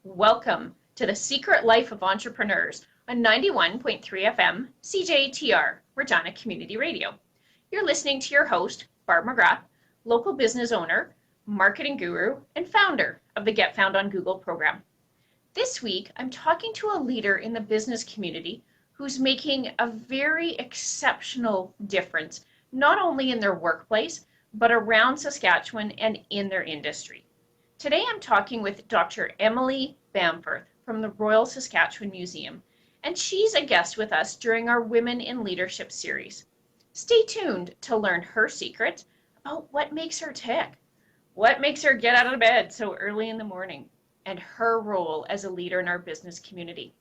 Welcome to The Secret Life of Entrepreneurs on 91.3 FM CJTR, Regina Community Radio. You're listening to your host, Barb McGrath, local business owner, marketing guru, and founder of the Get Found on Google program. This week, I'm talking to a leader in the business community who's making a very exceptional difference, not only in their workplace, but around Saskatchewan and in their industry. Today I'm talking with Dr. Emily Bamforth from the Royal Saskatchewan Museum, and she's a guest with us during our Women in Leadership series. Stay tuned to learn her secret about what makes her tick, what makes her get out of bed so early in the morning, and her role as a leader in our business community.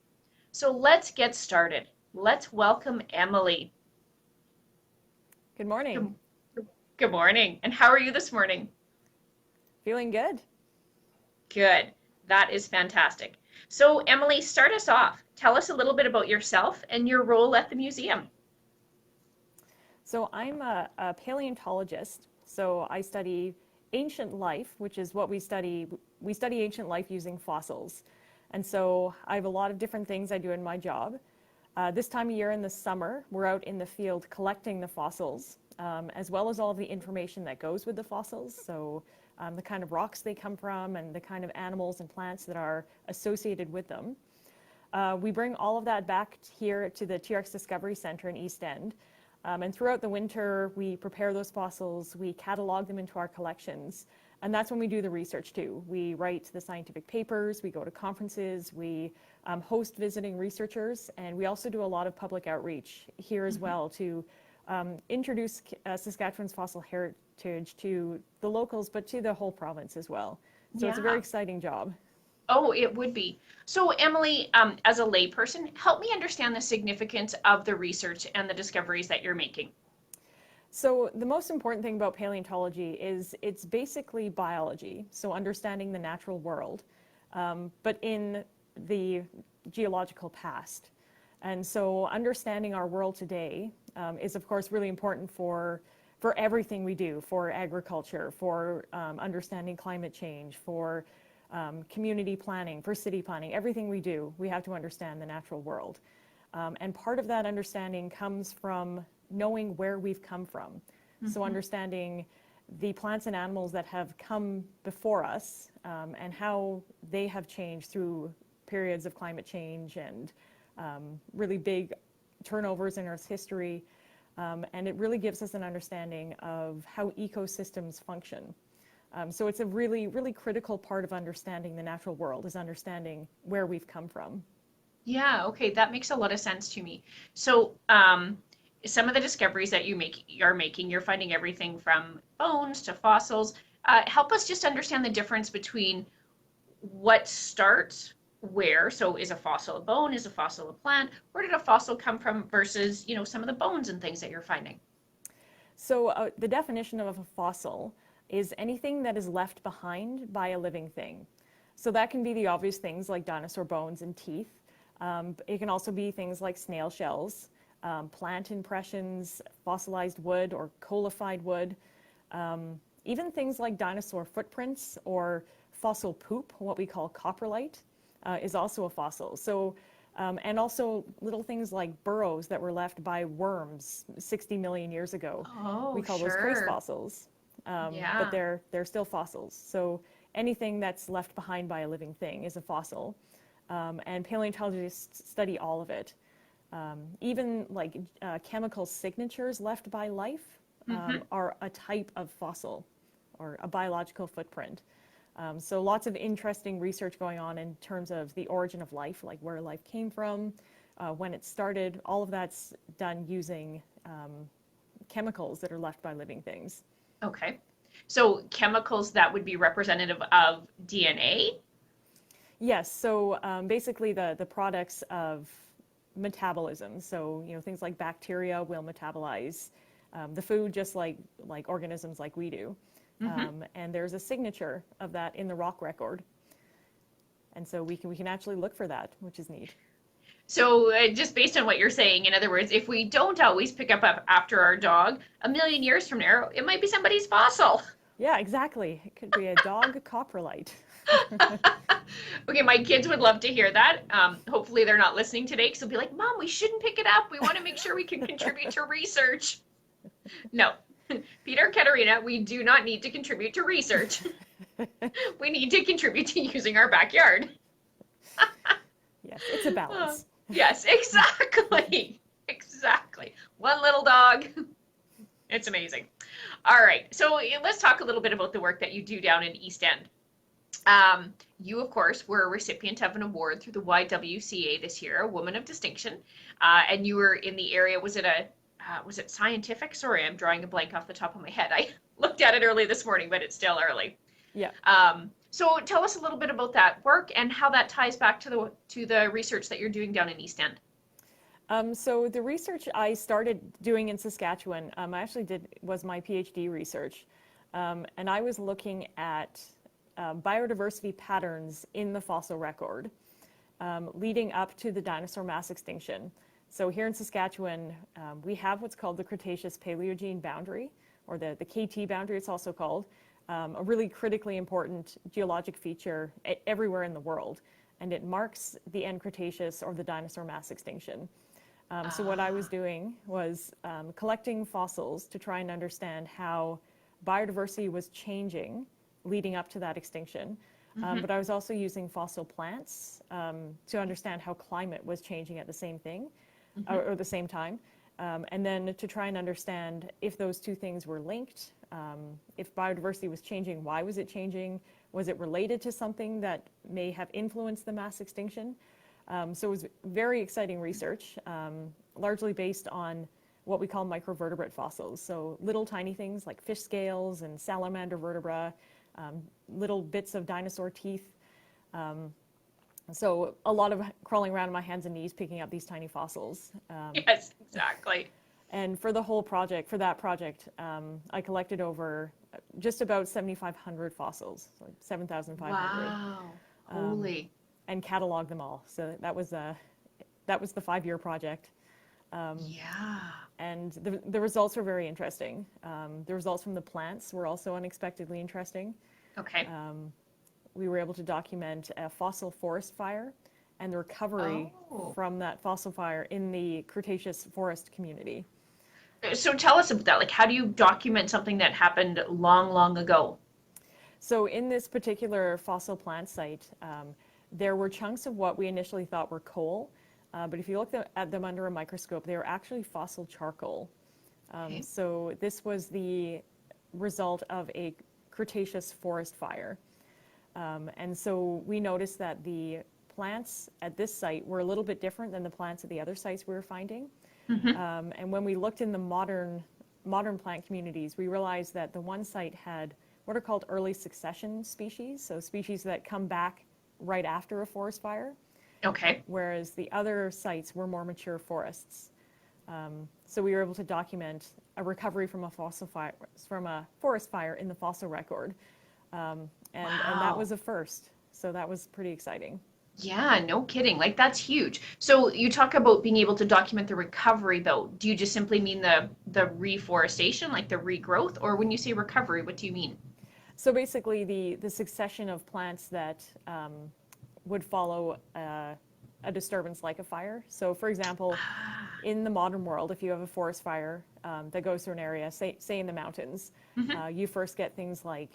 So let's get started. Let's welcome Emily. Good morning. Good morning. And how are you this morning? Feeling good. Good. That is fantastic. So Emily, start us off. Tell us a little bit about yourself and your role at the museum. So I'm a paleontologist. So I study ancient life, which is what we study. We study ancient life using fossils. And so I have a lot of different things I do in my job. This time of year in the summer, we're out in the field collecting the fossils, as well as all of the information that goes with the fossils. So the kind of rocks they come from and the kind of animals and plants that are associated with them. We bring all of that back here to the T.Rex Discovery Centre in Eastend. And throughout the winter, we prepare those fossils, we catalog them into our collections. And that's when we do the research too. We write the scientific papers, we go to conferences, we host visiting researchers, and we also do a lot of public outreach here as well to introduce Saskatchewan's fossil heritage to the locals, but to the whole province as well. So It's a very exciting job. Oh, it would be. So Emily, as a layperson, help me understand the significance of the research and the discoveries that you're making. So the most important thing about paleontology is it's basically biology, so understanding the natural world, but in the geological past. And so understanding our world today is, of course, really important for everything we do, for agriculture, for understanding climate change, for community planning, for city planning. Everything we do, we have to understand the natural world. And part of that understanding comes from knowing where we've come from. Mm-hmm. So understanding the plants and animals that have come before us and how they have changed through periods of climate change and really big turnovers in Earth's history. And it really gives us an understanding of how ecosystems function. So it's a really, really critical part of understanding the natural world, is understanding where we've come from. Yeah, okay, that makes a lot of sense to me. So some of the discoveries that you're finding everything from bones to fossils. Help us just understand the difference between what starts where. So is a fossil a bone? Is a fossil a plant? Where did a fossil come from versus, some of the bones and things that you're finding? So the definition of a fossil is anything that is left behind by a living thing. So that can be the obvious things like dinosaur bones and teeth. It can also be things like snail shells, plant impressions, fossilized wood or coalified wood, even things like dinosaur footprints or fossil poop, what we call coprolite. Is also a fossil. So, and also little things like burrows that were left by worms 60 million years ago. Oh, we call those trace fossils, but they're still fossils. So anything that's left behind by a living thing is a fossil, and paleontologists study all of it. Even like chemical signatures left by life are a type of fossil or a biological footprint. So lots of interesting research going on in terms of the origin of life, like where life came from, when it started. All of that's done using chemicals that are left by living things. Okay. So chemicals that would be representative of DNA? Yes. So basically the products of metabolism. So, things like bacteria will metabolize the food just like organisms like we do. And there's a signature of that in the rock record. And so we can actually look for that, which is neat. So just based on what you're saying, in other words, if we don't always pick up after our dog, a million years from now, it might be somebody's fossil. Yeah, exactly. It could be a dog coprolite. Okay, my kids would love to hear that. Hopefully they're not listening today because they'll be like, Mom, we shouldn't pick it up. We want to make sure we can contribute to research. No, Peter, Katerina, we do not need to contribute to research. We need to contribute to using our backyard. Yes, it's a balance. Yes, exactly. Exactly. One little dog. It's amazing. All right, so let's talk a little bit about the work that you do down in Eastend. You, of course, were a recipient of an award through the YWCA this year, a Woman of Distinction, and you were in the area. Was it scientific? Sorry, I'm drawing a blank off the top of my head. I looked at it early this morning, but it's still early. Yeah. So tell us a little bit about that work and how that ties back to the research that you're doing down in Eastend. So the research I started doing in Saskatchewan, I actually was my PhD research, and I was looking at biodiversity patterns in the fossil record leading up to the dinosaur mass extinction. So here in Saskatchewan, we have what's called the Cretaceous-Paleogene boundary, or the KT boundary it's also called, a really critically important geologic feature everywhere in the world, and it marks the end Cretaceous or the dinosaur mass extinction. So what I was doing was collecting fossils to try and understand how biodiversity was changing leading up to that extinction. But I was also using fossil plants to understand how climate was changing at the same thing, or the same time. And then to try and understand if those two things were linked, if biodiversity was changing, why was it changing? Was it related to something that may have influenced the mass extinction? So it was very exciting research, largely based on what we call microvertebrate fossils. So little tiny things like fish scales and salamander vertebra, little bits of dinosaur teeth. So a lot of crawling around on my hands and knees picking up these tiny fossils. Yes, exactly. And for that project, I collected over just about 7,500 fossils, so 7,500. Wow, holy. And cataloged them all. So that was the 5-year project. Yeah. And the results were very interesting. The results from the plants were also unexpectedly interesting. Okay. We were able to document a fossil forest fire and the recovery from that fossil fire in the Cretaceous forest community. So tell us about that. Like, how do you document something that happened long, long ago? So in this particular fossil plant site, there were chunks of what we initially thought were coal, but if you look at them under a microscope, they were actually fossil charcoal. Okay. So this was the result of a Cretaceous forest fire. And so we noticed that the plants at this site were a little bit different than the plants at the other sites we were finding. And when we looked in the modern plant communities, we realized that the one site had what are called early succession species, so species that come back right after a forest fire. Okay. Whereas the other sites were more mature forests. So we were able to document a recovery from a forest fire in the fossil record. And that was a first. So that was pretty exciting. Yeah, no kidding. Like, that's huge. So you talk about being able to document the recovery, though. Do you just simply mean the reforestation, like the regrowth? Or when you say recovery, what do you mean? So basically the succession of plants that would follow a disturbance like a fire. So for example, in the modern world, if you have a forest fire that goes through an area, say in the mountains, you first get things like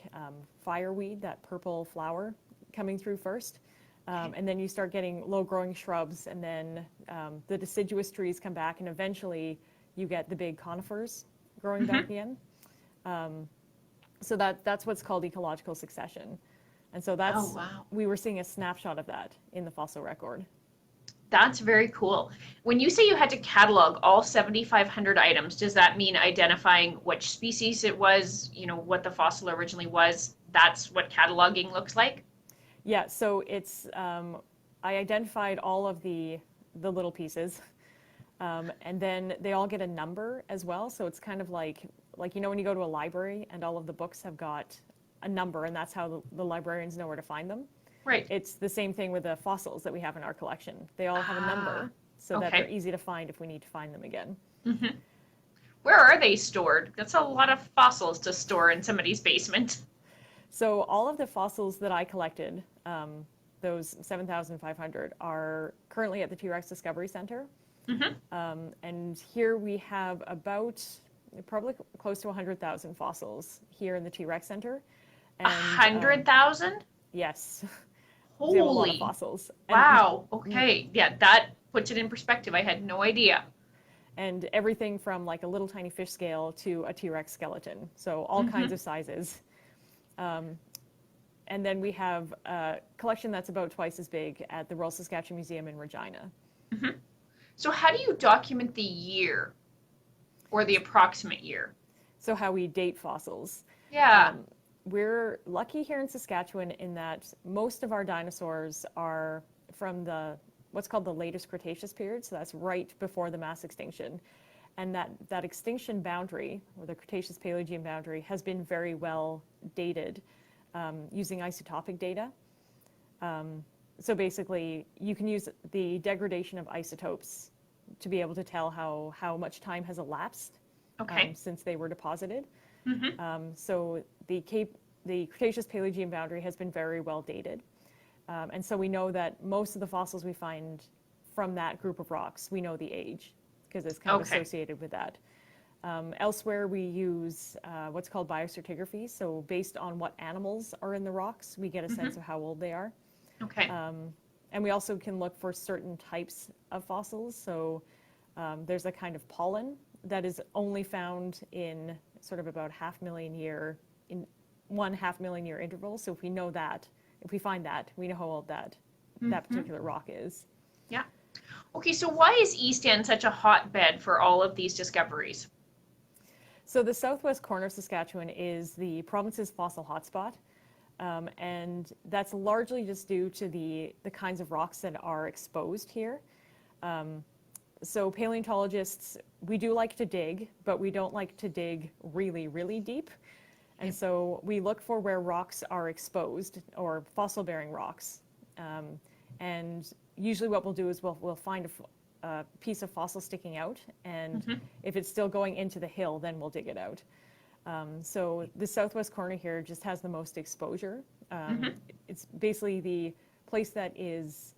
fireweed, that purple flower coming through first. And then you start getting low-growing shrubs, and then the deciduous trees come back, and eventually you get the big conifers growing back again. So that's what's called ecological succession. And so we were seeing a snapshot of that in the fossil record. That's very cool. When you say you had to catalog all 7,500 items, does that mean identifying which species it was, what the fossil originally was? That's what cataloging looks like? Yeah, so it's, I identified all of the little pieces, and then they all get a number as well. So it's kind of like when you go to a library and all of the books have got a number, and that's how the librarians know where to find them. Right. It's the same thing with the fossils that we have in our collection. They all have a number so that they're easy to find if we need to find them again. Mm-hmm. Where are they stored? That's a lot of fossils to store in somebody's basement. So all of the fossils that I collected, those 7,500 are currently at the T.Rex Discovery Centre. And here we have about probably close to 100,000 fossils here in the T.Rex Centre. 100,000? Yes. Holy. We have a lot of fossils. Wow. Okay. Yeah, that puts it in perspective. I had no idea. And everything from like a little tiny fish scale to a T-Rex skeleton. So all kinds of sizes. And then we have a collection that's about twice as big at the Royal Saskatchewan Museum in Regina. So how do you document the year or the approximate year? So how we date fossils. Yeah. We're lucky here in Saskatchewan in that most of our dinosaurs are from what's called the latest Cretaceous period. So that's right before the mass extinction. And that extinction boundary, or the Cretaceous-Paleogene boundary, has been very well dated using isotopic data. So basically, you can use the degradation of isotopes to be able to tell how much time has elapsed since they were deposited. So the Cretaceous-Paleogene boundary has been very well dated. And so we know that most of the fossils we find from that group of rocks, we know the age, because it's kind of associated with that. Elsewhere, we use what's called biostratigraphy. So based on what animals are in the rocks, we get a sense of how old they are. And we also can look for certain types of fossils. So there's a kind of pollen that is only found in sort of about in 1/2 million year interval. So if we know that, if we find that, we know how old that particular rock is. Yeah. Okay, so why is Eastend such a hotbed for all of these discoveries? So the southwest corner of Saskatchewan is the province's fossil hotspot. And that's largely just due to the kinds of rocks that are exposed here. So paleontologists, we do like to dig, but we don't like to dig really, really deep. And so we look for where rocks are exposed, or fossil-bearing rocks. And usually what we'll do is we'll find a piece of fossil sticking out, and if it's still going into the hill, then we'll dig it out. So the southwest corner here just has the most exposure. It's basically the place that is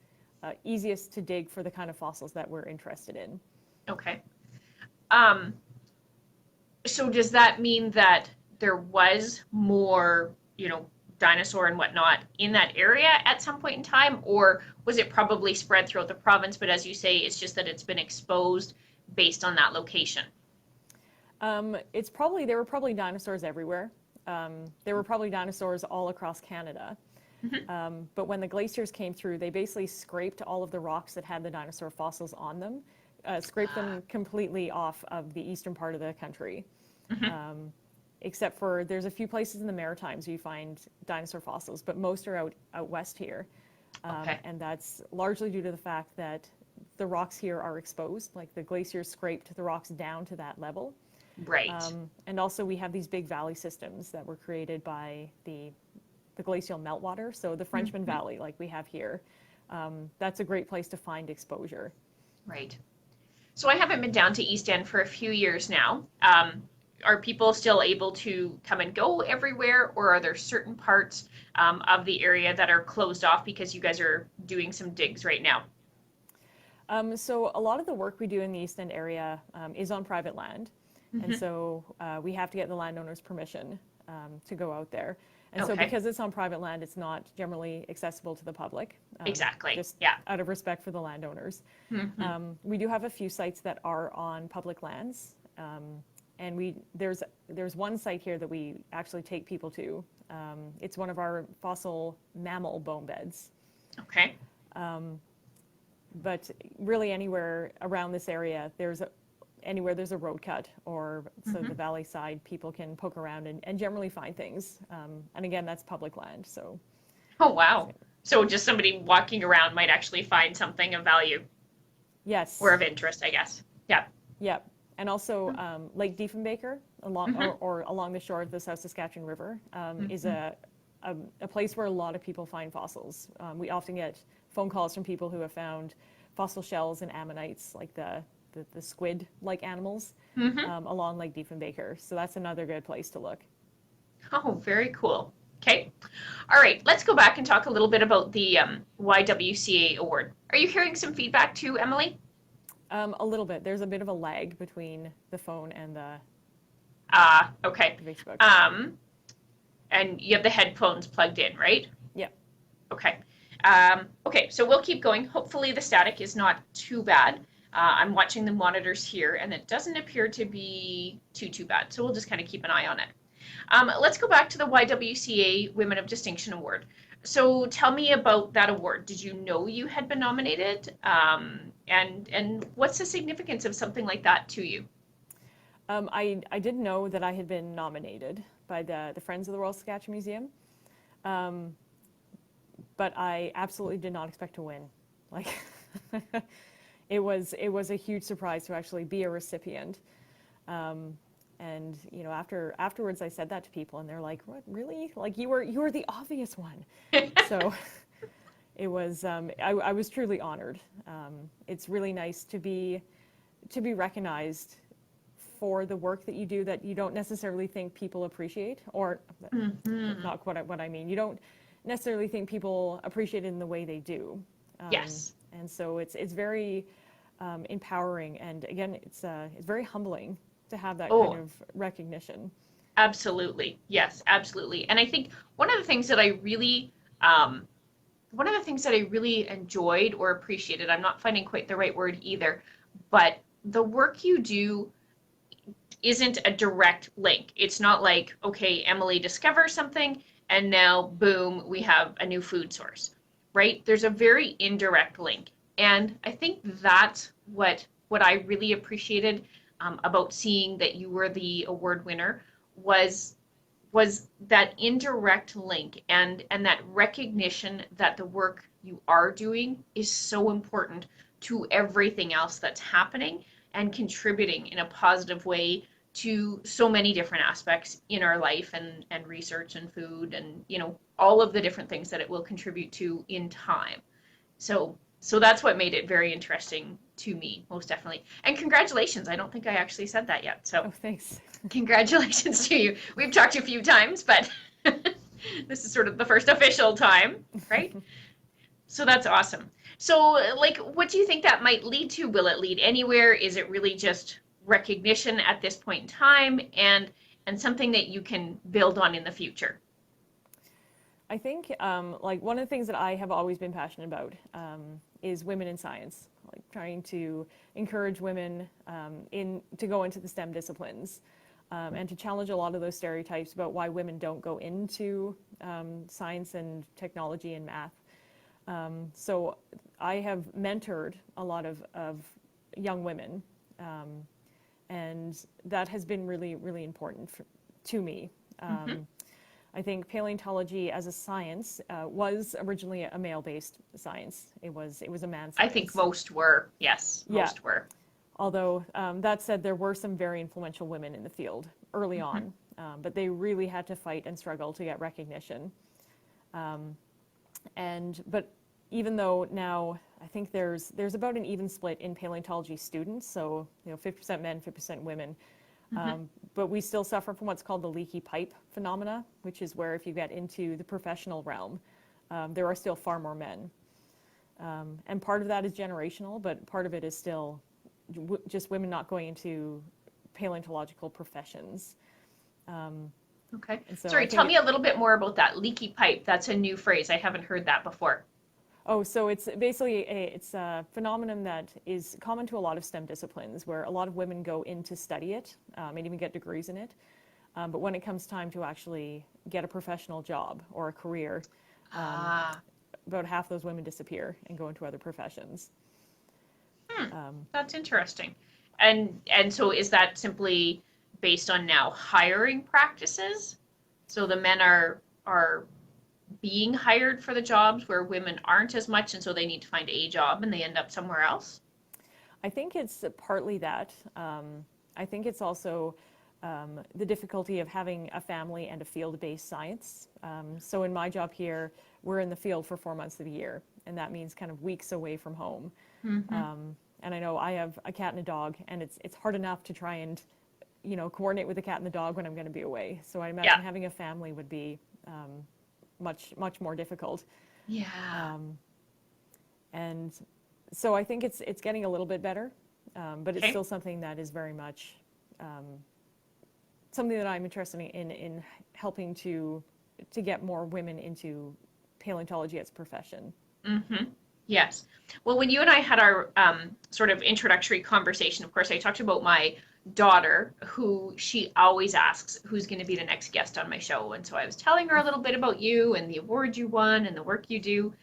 easiest to dig for the kind of fossils that we're interested in. Okay. So does that mean that there was more, dinosaur and whatnot in that area at some point in time, or was it probably spread throughout the province, but as you say, it's just that it's been exposed based on that location? There were probably dinosaurs everywhere. There were probably dinosaurs all across Canada. But when the glaciers came through, they basically scraped all of the rocks that had the dinosaur fossils on them, scraped them completely off of the eastern part of the country. Except for there's a few places in the Maritimes where you find dinosaur fossils, but most are out west here. And that's largely due to the fact that the rocks here are exposed, like the glaciers scraped the rocks down to that level. Right. And also we have these big valley systems that were created by the glacial meltwater. So the Frenchman Valley, like we have here, that's a great place to find exposure. Right. So I haven't been down to Eastend for a few years now. Are people still able to come and go everywhere, or are there certain parts of the area that are closed off because you guys are doing some digs right now? So a lot of the work we do in the Eastend area is on private land. And so we have to get the landowner's permission to go out there. And so because it's on private land, it's not generally accessible to the public. Exactly. Just out of respect for the landowners. We do have a few sites that are on public lands. And there's one site here that we actually take people to. It's one of our fossil mammal bone beds. Okay. But really anywhere around this area, anywhere there's a road cut, or so the valley side, people can poke around and generally find things. And again, that's public land. So. Oh, wow. So just somebody walking around might actually find something of value. Yes. Or of interest, I guess. Yeah. Yeah. And also Lake Diefenbaker or along the shore of the South Saskatchewan River is a place where a lot of people find fossils. We often get phone calls from people who have found fossil shells and ammonites, like the squid-like animals, along Lake Diefenbaker. So that's another good place to look. Oh, very cool. Okay. All right. Let's go back and talk a little bit about the YWCA award. Are you hearing some feedback too, Emily? A little bit. There's a bit of a lag between the phone and the Okay. Facebook. And you have the headphones plugged in, right? Yeah. Okay. Okay, so we'll keep going. Hopefully the static is not too bad. I'm watching the monitors here, and it doesn't appear to be too bad. So we'll just kind of keep an eye on it. Let's go back to the YWCA Women of Distinction Award. So tell me about that award. Did you know you had been nominated? And what's the significance of something like that to you? I did know that I had been nominated by the Friends of the Royal Saskatchewan Museum, but I absolutely did not expect to win. Like, it was a huge surprise to actually be a recipient. And you know, afterwards, I said that to people, and they're like, "What, really? Like, you were the obvious one." So it was. I was truly honored. It's really nice to be recognized for the work that you do that you don't necessarily think people appreciate, or not what I mean. You don't necessarily think people appreciate it in the way they do. Yes. And so it's very empowering, and again, it's very humbling to have that kind of recognition. Absolutely. Yes, absolutely. And I think one of the things that I really enjoyed or appreciated, I'm not finding quite the right word either, but the work you do isn't a direct link. It's not like, okay, Emily discovers something and now boom, we have a new food source, right? There's a very indirect link. And I think that's what I really appreciated about seeing that you were the award winner was that indirect link and that recognition that the work you are doing is so important to everything else that's happening and contributing in a positive way to so many different aspects in our life and research and food and, you know, all of the different things that it will contribute to in time. So that's what made it very interesting to me, most definitely. And congratulations. I don't think I actually said that yet. So thanks. Congratulations to you. We've talked a few times, but this is sort of the first official time, right? So that's awesome. So, like, what do you think that might lead to? Will it lead anywhere? Is it really just recognition at this point in time and something that you can build on in the future? I think like one of the things that I have always been passionate about is women in science, like trying to encourage women to go into the STEM disciplines and to challenge a lot of those stereotypes about why women don't go into science and technology and math. So I have mentored a lot of young women, and that has been really, really important to me. I think paleontology as a science was originally a male-based science. It was a man's science. I think most were, yes, most were. Although that said, there were some very influential women in the field early on, but they really had to fight and struggle to get recognition. But even though now I think there's about an even split in paleontology students, so 50% men, 50% women. But we still suffer from what's called the leaky pipe phenomena, which is where if you get into the professional realm, there are still far more men. And part of that is generational, but part of it is still just women not going into paleontological professions. Okay. So sorry, tell me a little bit more about that leaky pipe. That's a new phrase. I haven't heard that before. Oh, so it's basically it's a phenomenon that is common to a lot of STEM disciplines where a lot of women go in to study it and even get degrees in it. But when it comes time to actually get a professional job or a career, about half those women disappear and go into other professions. That's interesting. And so is that simply based on now hiring practices? So the men are being hired for the jobs where women aren't as much, and so they need to find a job and they end up somewhere else? I think it's partly that. I think it's also the difficulty of having a family and a field-based science. So in my job here, we're in the field for 4 months of the year, and that means kind of weeks away from home. And I know I have a cat and a dog, and it's hard enough to try and coordinate with the cat and the dog when I'm going to be away. So I imagine having a family would be much more difficult. Yeah. And so I think it's getting a little bit better, but it's Okay. still something that is very much something that I'm interested in helping to get more women into paleontology as a profession. Mm-hmm. Yes. Well, when you and I had our sort of introductory conversation, of course, I talked about my daughter, who she always asks who's going to be the next guest on my show. And so I was telling her a little bit about you and the award you won and the work you do.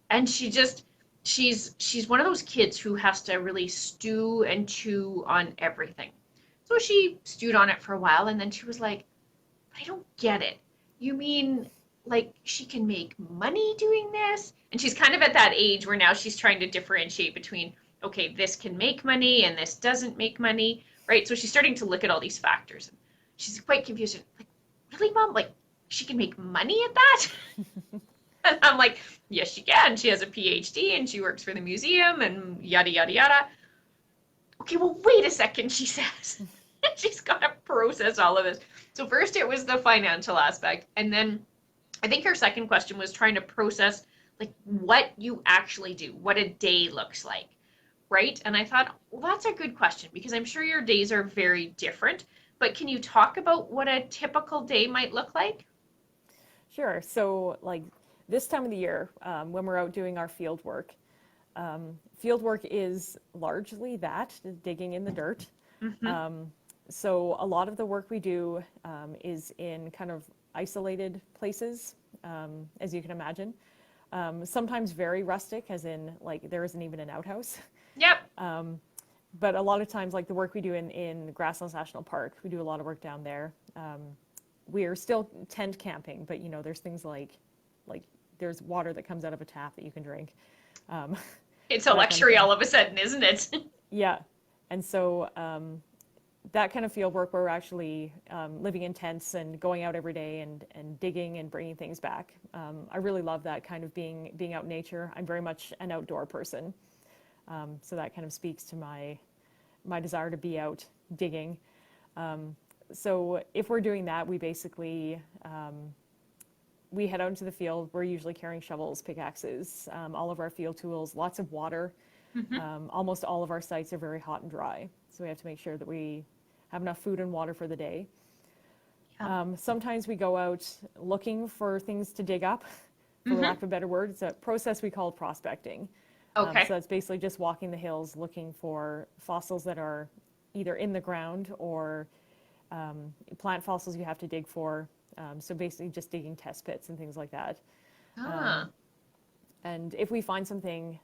And she's one of those kids who has to really stew and chew on everything. So she stewed on it for a while, and then she was like, I don't get it. You mean like she can make money doing this? And she's kind of at that age where now she's trying to differentiate between, okay, this can make money and this doesn't make money, right? So she's starting to look at all these factors. And she's quite confused. Like, really, Mom? Like, she can make money at that? And I'm like, yes, she can. She has a PhD and she works for the museum and yada, yada, yada. Okay, well, wait a second, she says. She's got to process all of this. So first it was the financial aspect, and then I think her second question was trying to process like what you actually do, what a day looks like, right? And I thought, well, that's a good question because I'm sure your days are very different, but can you talk about what a typical day might look like? Sure. So like this time of the year, when we're out doing our field work is largely that, digging in the dirt. Mm-hmm. So a lot of the work we do is in kind of isolated places, as you can imagine. Sometimes very rustic, as in like there isn't even an outhouse. Yep. But a lot of times, like the work we do in Grasslands National Park, we do a lot of work down there. We are still tent camping, but you know, there's things like there's water that comes out of a tap that you can drink. It's a That kind of luxury thing. all of a sudden, isn't it? Yeah. And so that kind of field work where we're actually living in tents and going out every day and digging and bringing things back. I really love that kind of being out in nature. I'm very much an outdoor person. So that kind of speaks to my desire to be out digging. So if we're doing that, we basically we head out into the field. We're usually carrying shovels, pickaxes, all of our field tools, lots of water. Almost all of our sites are very hot and dry, so we have to make sure that we have enough food and water for the day. Yeah. Sometimes we go out looking for things to dig up, for lack of a better word. It's a process we call prospecting. Okay. So that's basically just walking the hills looking for fossils that are either in the ground or plant fossils you have to dig for. So basically just digging test pits and things like that. Ah. And if we find something,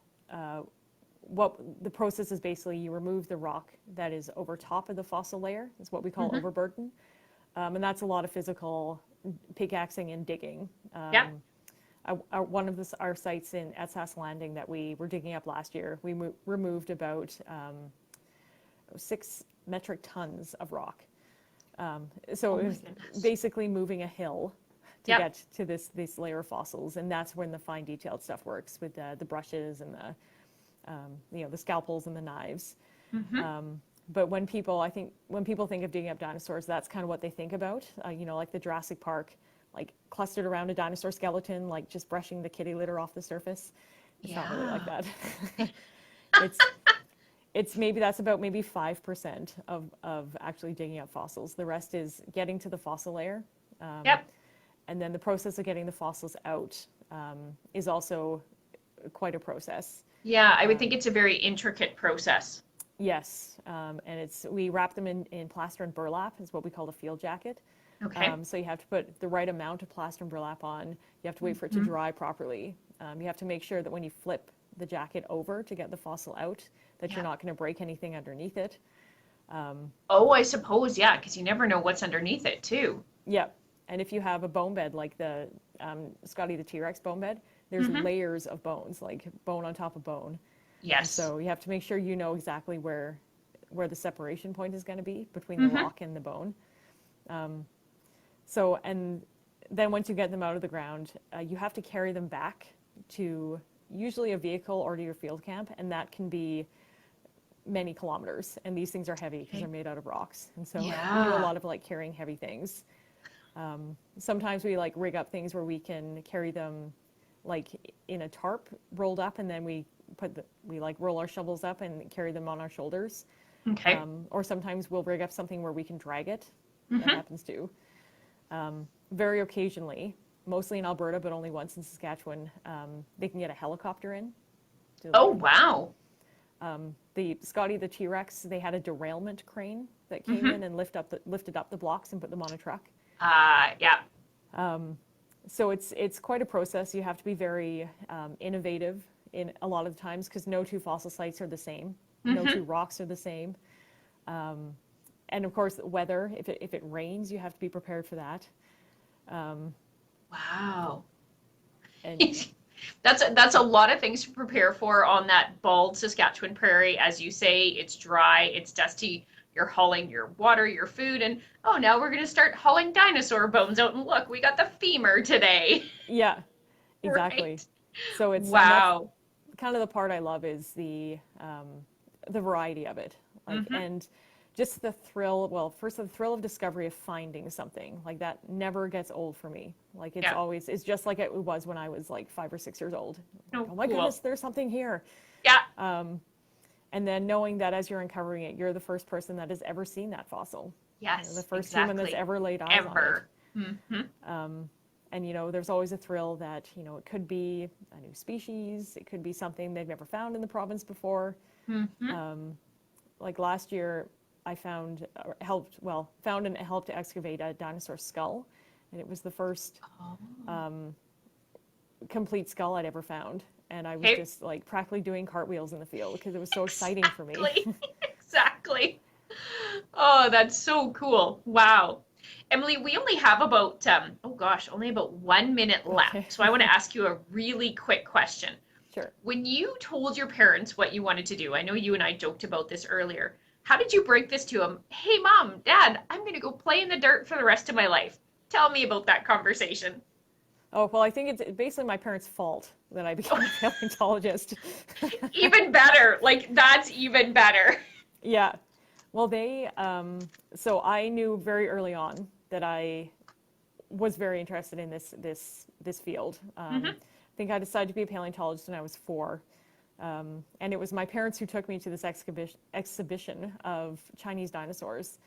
what the process is basically you remove the rock that is over top of the fossil layer. It's what we call overburden. And that's a lot of physical pickaxing and digging. Yeah. One of our sites at Sass Landing that we were digging up last year, we removed about 6 metric tons of rock. So Oh it my was goodness. basically moving a hill to Yep. get to this layer of fossils, and that's when the fine detailed stuff works with the brushes and the scalpels and the knives. But when people think of digging up dinosaurs, that's kind of what they think about. Like the Jurassic Park, like clustered around a dinosaur skeleton, like just brushing the kitty litter off the surface. It's not really like that. It's that's about maybe 5% of actually digging up fossils. The rest is getting to the fossil layer. Yep. And then the process of getting the fossils out is also quite a process. Yeah, I would think it's a very intricate process. Yes, and we wrap them in plaster and burlap, is what we call a field jacket. Okay. So you have to put the right amount of plaster and burlap on. You have to wait for it to dry properly. You have to make sure that when you flip the jacket over to get the fossil out, that you're not going to break anything underneath it. Oh, I suppose, yeah, because you never know what's underneath it too. Yeah, and if you have a bone bed like the Scotty the T.Rex bone bed, there's layers of bones, like bone on top of bone. Yes. So you have to make sure you know exactly where the separation point is going to be between the rock and the bone. And then once you get them out of the ground, you have to carry them back to usually a vehicle or to your field camp, and that can be many kilometers. And these things are heavy because they're made out of rocks, and so we do a lot of like carrying heavy things. Sometimes we like rig up things where we can carry them like in a tarp rolled up, and then we like roll our shovels up and carry them on our shoulders. Okay. Or sometimes we'll rig up something where we can drag it. Mm-hmm. That happens too. Very occasionally, mostly in Alberta, but only once in Saskatchewan, they can get a helicopter in. Oh, wow. The Scotty the T.Rex, they had a derailment crane that came in and lifted up the blocks and put them on a truck. Yeah. So it's quite a process. You have to be very innovative in a lot of the times, because no two fossil sites are the same. No two rocks are the same. And of course, weather, if it rains, you have to be prepared for that. Wow. And That's a lot of things to prepare for on that bald Saskatchewan prairie. As you say, it's dry, it's dusty. You're hauling your water, your food, and oh, now we're going to start hauling dinosaur bones out. And look, we got the femur today. yeah, exactly. Right. So it's wow. kind of the part I love is the variety of it, like, and just the thrill. Well, first, the thrill of discovery of finding something like that never gets old for me. Like it's just like it was when I was like 5 or 6 years old. Like, oh my goodness, there's something here. Yeah. And then knowing that as you're uncovering it, you're the first person that has ever seen that fossil. Yes. The first human that's ever laid eyes on it. And there's always a thrill that it could be a new species, it could be something they've never found in the province before. Like last year, I found and helped to excavate a dinosaur skull, and it was the first complete skull I'd ever found. And I was just like practically doing cartwheels in the field because it was so exciting for me. Exactly. Oh, that's so cool. Wow. Emily, we only have about, only about 1 minute left. Okay. So I want to ask you a really quick question. Sure. When you told your parents what you wanted to do, I know you and I joked about this earlier. How did you break this to them? Hey, Mom, Dad, I'm going to go play in the dirt for the rest of my life. Tell me about that conversation. Oh, well, I think it's basically my parents' fault that I became a paleontologist. Even better. Like, that's even better. Yeah. Well, so I knew very early on that I was very interested in this field. I think I decided to be a paleontologist when I was 4. And it was my parents who took me to this exhibition of Chinese dinosaurs.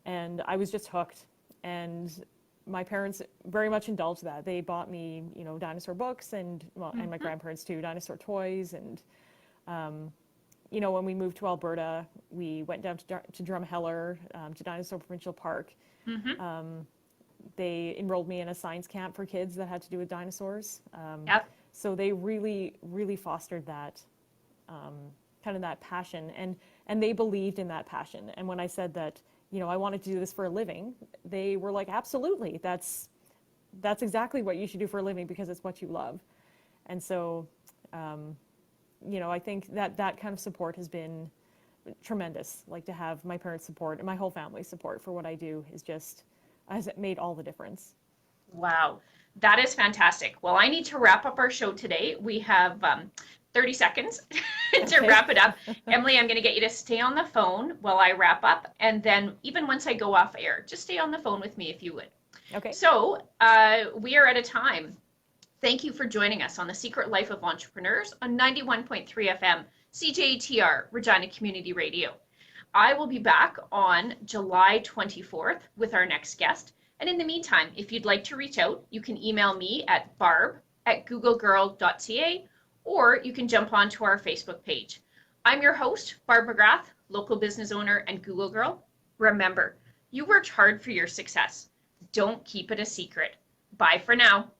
And I was just hooked. And my parents very much indulged that. They bought me, dinosaur books and my grandparents too, dinosaur toys. And, when we moved to Alberta, we went down to Drumheller, to Dinosaur Provincial Park. They enrolled me in a science camp for kids that had to do with dinosaurs. So they really, really fostered that, kind of that passion. And they believed in that passion. And when I said that, I wanted to do this for a living, they were like, absolutely, that's exactly what you should do for a living because it's what you love. And so, I think that kind of support has been tremendous. Like to have my parents' support and my whole family's support for what I do has made all the difference. Wow, that is fantastic. Well, I need to wrap up our show today. We have 30 seconds to wrap it up. Emily, I'm going to get you to stay on the phone while I wrap up. And then even once I go off air, just stay on the phone with me if you would. Okay. So we are at a time. Thank you for joining us on The Secret Life of Entrepreneurs on 91.3 FM, CJTR, Regina Community Radio. I will be back on July 24th with our next guest. And in the meantime, if you'd like to reach out, you can email me at barb@googlegirl.ca, or you can jump onto our Facebook page. I'm your host, Barb McGrath, local business owner and Google Girl. Remember, you worked hard for your success. Don't keep it a secret. Bye for now.